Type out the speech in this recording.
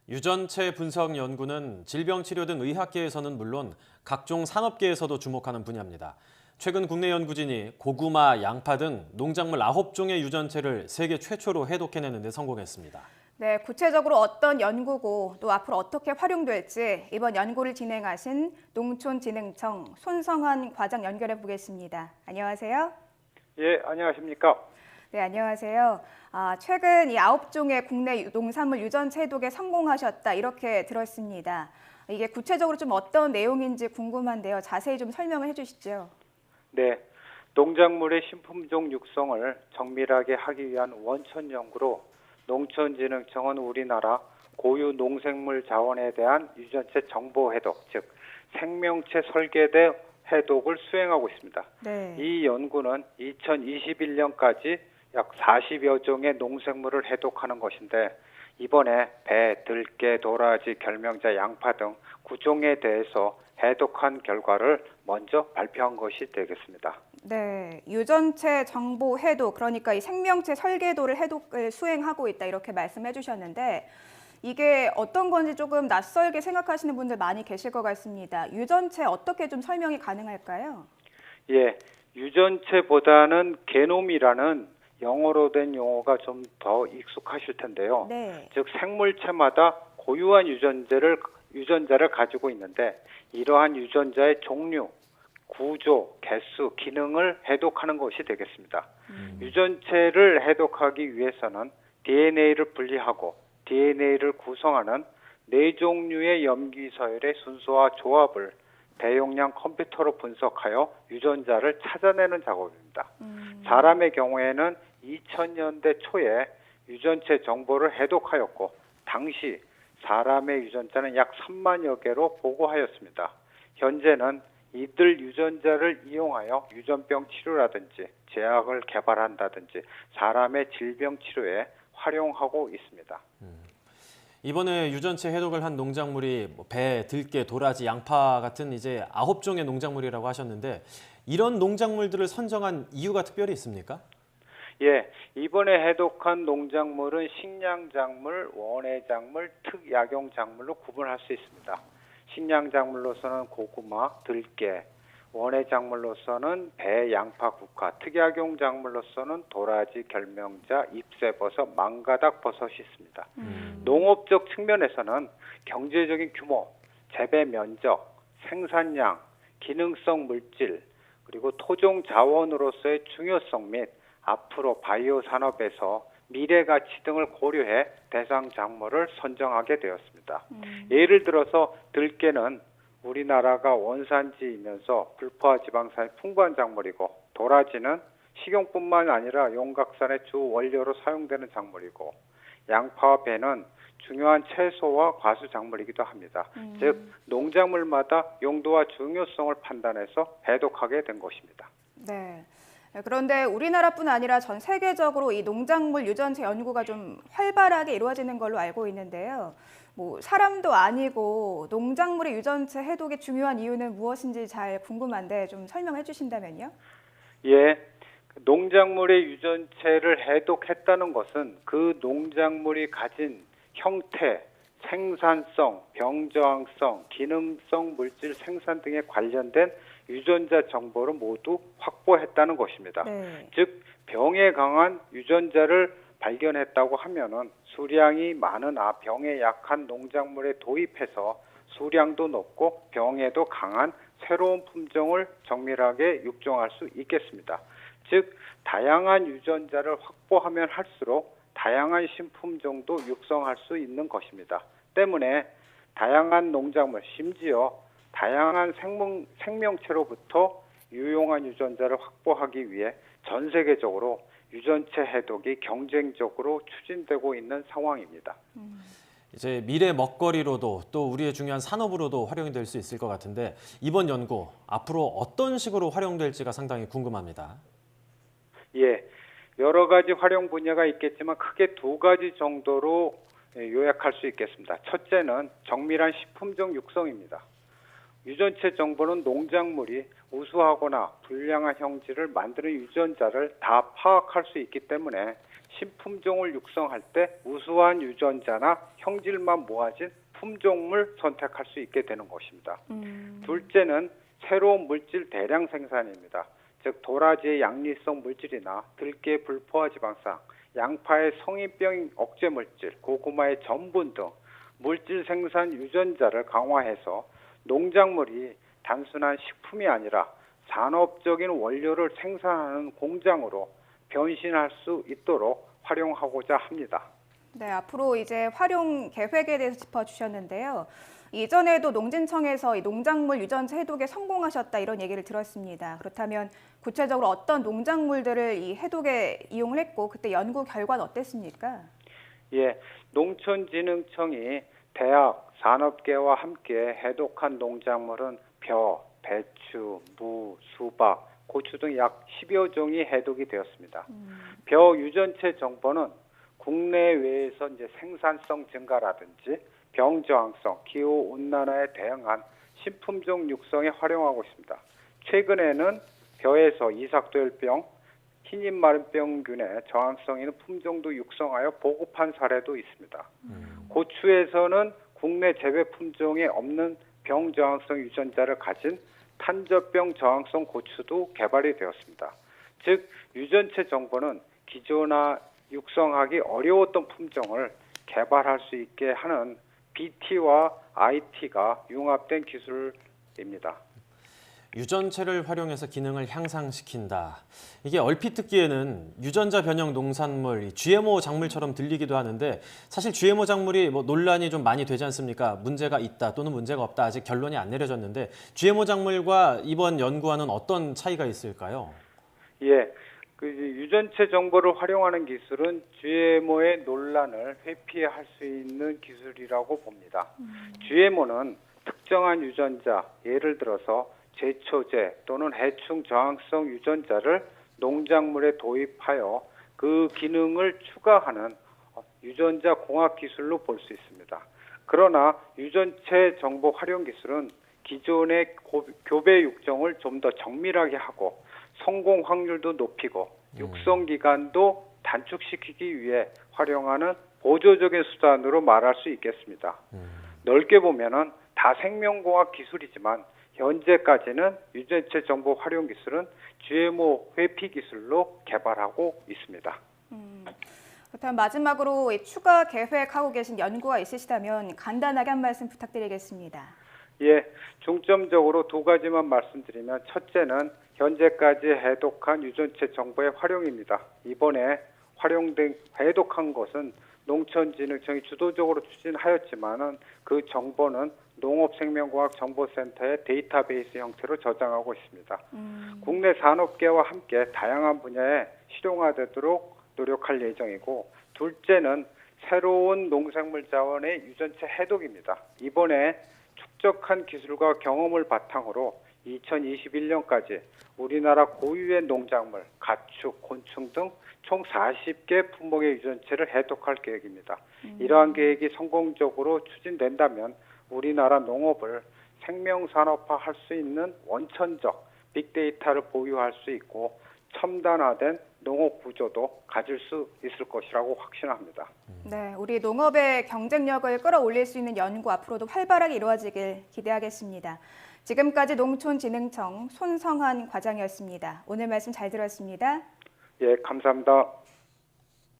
유전체 분석 연구는 질병 치료 등 의학계에서는 물론 각종 산업계에서도 주목하는 분야입니다. 최근 국내 연구진이 고구마, 양파 등 농작물 9종의 유전체를 세계 최초로 해독해내는 데 성공했습니다. 네, 구체적으로 어떤 연구고 또 앞으로 어떻게 활용될지 이번 연구를 진행하신 농촌진흥청 손성환 과장 연결해 보겠습니다. 안녕하세요. 예, 안녕하십니까? 네, 안녕하세요. 최근 이 9종의 국내 농산물 유전체 해독에 성공하셨다 이렇게 들었습니다. 이게 구체적으로 좀 어떤 내용인지 궁금한데요. 자세히 좀 설명을 해주시죠. 네, 농작물의 신품종 육성을 정밀하게 하기 위한 원천 연구로 농촌진흥청은 우리나라 고유 농생물 자원에 대한 유전체 정보 해독, 즉 생명체 설계대 해독을 수행하고 있습니다. 네. 이 연구는 2021년까지 약 40여 종의 농생물을 해독하는 것인데 이번에 배, 들깨, 도라지, 결명자, 양파 등 9종에 대해서 해독한 결과를 먼저 발표한 것이 되겠습니다. 네, 유전체 정보 해독, 그러니까 이 생명체 설계도를 해독을 수행하고 있다 이렇게 말씀해 주셨는데 이게 어떤 건지 조금 낯설게 생각하시는 분들 많이 계실 것 같습니다. 유전체 어떻게 좀 설명이 가능할까요? 예, 유전체보다는 게놈이라는 영어로 된 용어가 좀 더 익숙하실 텐데요. 네. 즉 생물체마다 고유한 유전자를 가지고 있는데 이러한 유전자의 종류, 구조, 개수, 기능을 해독하는 것이 되겠습니다. 유전체를 해독하기 위해서는 DNA를 분리하고 DNA를 구성하는 4종류의 염기서열의 순서와 조합을 대용량 컴퓨터로 분석하여 유전자를 찾아내는 작업입니다. 사람의 경우에는 2000년대 초에 유전체 정보를 해독하였고 당시 사람의 유전자는 약 3만여 개로 보고하였습니다. 현재는 이들 유전자를 이용하여 유전병 치료라든지 제약을 개발한다든지 사람의 질병 치료에 활용하고 있습니다. 이번에 유전체 해독을 한 농작물이 배, 들깨, 도라지, 양파 같은 이제 9종의 농작물이라고 하셨는데 이런 농작물들을 선정한 이유가 특별히 있습니까? 예, 이번에 해독한 농작물은 식량작물, 원예작물, 특약용작물로 구분할 수 있습니다. 식량작물로서는 고구마, 들깨, 원예작물로서는 배, 양파, 국화, 특약용작물로서는 도라지, 결명자, 잎새버섯, 망가닥 버섯이 있습니다. 농업적 측면에서는 경제적인 규모, 재배 면적, 생산량, 기능성 물질, 그리고 토종 자원으로서의 중요성 및 앞으로 바이오 산업에서 미래 가치 등을 고려해 대상 작물을 선정하게 되었습니다. 예를 들어서 들깨는 우리나라가 원산지이면서 불포화 지방산이 풍부한 작물이고 도라지는 식용뿐만 아니라 용각산의 주 원료로 사용되는 작물이고 양파와 배는 중요한 채소와 과수 작물이기도 합니다. 즉 농작물마다 용도와 중요성을 판단해서 해독하게 된 것입니다. 네. 그런데 우리나라뿐 아니라 전 세계적으로 이 농작물 유전체 연구가 좀 활발하게 이루어지는 걸로 알고 있는데요. 사람도 아니고 농작물의 유전체 해독이 중요한 이유는 무엇인지 잘 궁금한데 좀 설명해 주신다면요. 예, 농작물의 유전체를 해독했다는 것은 그 농작물이 가진 형태, 생산성, 병저항성, 기능성 물질 생산 등에 관련된 유전자 정보를 모두 확보했다는 것입니다. 네. 즉 병에 강한 유전자를 발견했다고 하면은 수량이 많으나 병에 약한 농작물에 도입해서 수량도 높고 병에도 강한 새로운 품종을 정밀하게 육종할 수 있겠습니다. 즉 다양한 유전자를 확보하면 할수록 다양한 신품종도 육성할 수 있는 것입니다. 때문에 다양한 농작물, 심지어 다양한 생명체로부터 유용한 유전자를 확보하기 위해 전 세계적으로 유전체 해독이 경쟁적으로 추진되고 있는 상황입니다. 이제 미래 먹거리로도 또 우리의 중요한 산업으로도 활용이 될 수 있을 것 같은데 이번 연구 앞으로 어떤 식으로 활용될지가 상당히 궁금합니다. 예, 여러 가지 활용 분야가 있겠지만 크게 2가지 정도로 요약할 수 있겠습니다. 첫째는 정밀한 식품종 육성입니다. 유전체 정보는 농작물이 우수하거나 불량한 형질을 만드는 유전자를 다 파악할 수 있기 때문에 신품종을 육성할 때 우수한 유전자나 형질만 모아진 품종을 선택할 수 있게 되는 것입니다. 둘째는 새로운 물질 대량 생산입니다. 즉 도라지의 양리성 물질이나 들깨의 불포화 지방산, 양파의 성인병 억제 물질, 고구마의 전분 등 물질 생산 유전자를 강화해서 농작물이 단순한 식품이 아니라 산업적인 원료를 생산하는 공장으로 변신할 수 있도록 활용하고자 합니다. 네, 앞으로 이제 활용 계획에 대해서 짚어주셨는데요. 이전에도 농진청에서 이 농작물 유전자 해독에 성공하셨다 이런 얘기를 들었습니다. 그렇다면 구체적으로 어떤 농작물들을 이 해독에 이용을 했고 그때 연구 결과는 어땠습니까? 예, 농촌진흥청이 대학, 산업계와 함께 해독한 농작물은 벼, 배추, 무, 수박, 고추 등 약 10여 종이 해독이 되었습니다. 벼 유전체 정보는 국내외에서 이제 생산성 증가라든지 병 저항성, 기후 온난화에 대응한 신품종 육성에 활용하고 있습니다. 최근에는 벼에서 이삭도열병, 흰잎마른병균의 저항성 있는 품종도 육성하여 보급한 사례도 있습니다. 고추에서는 국내 재배 품종에 없는 병 저항성 유전자를 가진 탄저병 저항성 고추도 개발이 되었습니다. 즉 유전체 정보는 기존나 육성하기 어려웠던 품종을 개발할 수 있게 하는 BT와 IT가 융합된 기술입니다. 유전체를 활용해서 기능을 향상시킨다. 이게 얼핏 듣기에는 유전자 변형 농산물, GMO 작물처럼 들리기도 하는데 사실 GMO 작물이 논란이 좀 많이 되지 않습니까? 문제가 있다 또는 문제가 없다 아직 결론이 안 내려졌는데 GMO 작물과 이번 연구와는 어떤 차이가 있을까요? 예, 그 유전체 정보를 활용하는 기술은 GMO의 논란을 회피할 수 있는 기술이라고 봅니다. GMO는 특정한 유전자, 예를 들어서 제초제 또는 해충 저항성 유전자를 농작물에 도입하여 그 기능을 추가하는 유전자 공학 기술로 볼 수 있습니다. 그러나 유전체 정보 활용 기술은 기존의 교배 육종을 좀 더 정밀하게 하고 성공 확률도 높이고 육성 기간도 단축시키기 위해 활용하는 보조적인 수단으로 말할 수 있겠습니다. 넓게 보면은 다 생명공학 기술이지만 현재까지는 유전체 정보 활용 기술은 GMO 회피 기술로 개발하고 있습니다. 그렇다면 마지막으로 이 추가 계획하고 계신 연구가 있으시다면 간단하게 한 말씀 부탁드리겠습니다. 예, 중점적으로 두 가지만 말씀드리면 첫째는 현재까지 해독한 유전체 정보의 활용입니다. 이번에 해독한 것은 농촌진흥청이 주도적으로 추진하였지만은 그 정보는 농업생명과학정보센터의 데이터베이스 형태로 저장하고 있습니다. 국내 산업계와 함께 다양한 분야에 실용화되도록 노력할 예정이고 둘째는 새로운 농작물 자원의 유전체 해독입니다. 이번에 축적한 기술과 경험을 바탕으로 2021년까지 우리나라 고유의 농작물, 가축, 곤충 등 총 40개 품목의 유전체를 해독할 계획입니다. 이러한 계획이 성공적으로 추진된다면 우리나라 농업을 생명산업화할 수 있는 원천적 빅데이터를 보유할 수 있고 첨단화된 농업 구조도 가질 수 있을 것이라고 확신합니다. 네, 우리 농업의 경쟁력을 끌어올릴 수 있는 연구 앞으로도 활발하게 이루어지길 기대하겠습니다. 지금까지 농촌진흥청 손성한 과장이었습니다. 오늘 말씀 잘 들었습니다. 예, 감사합니다.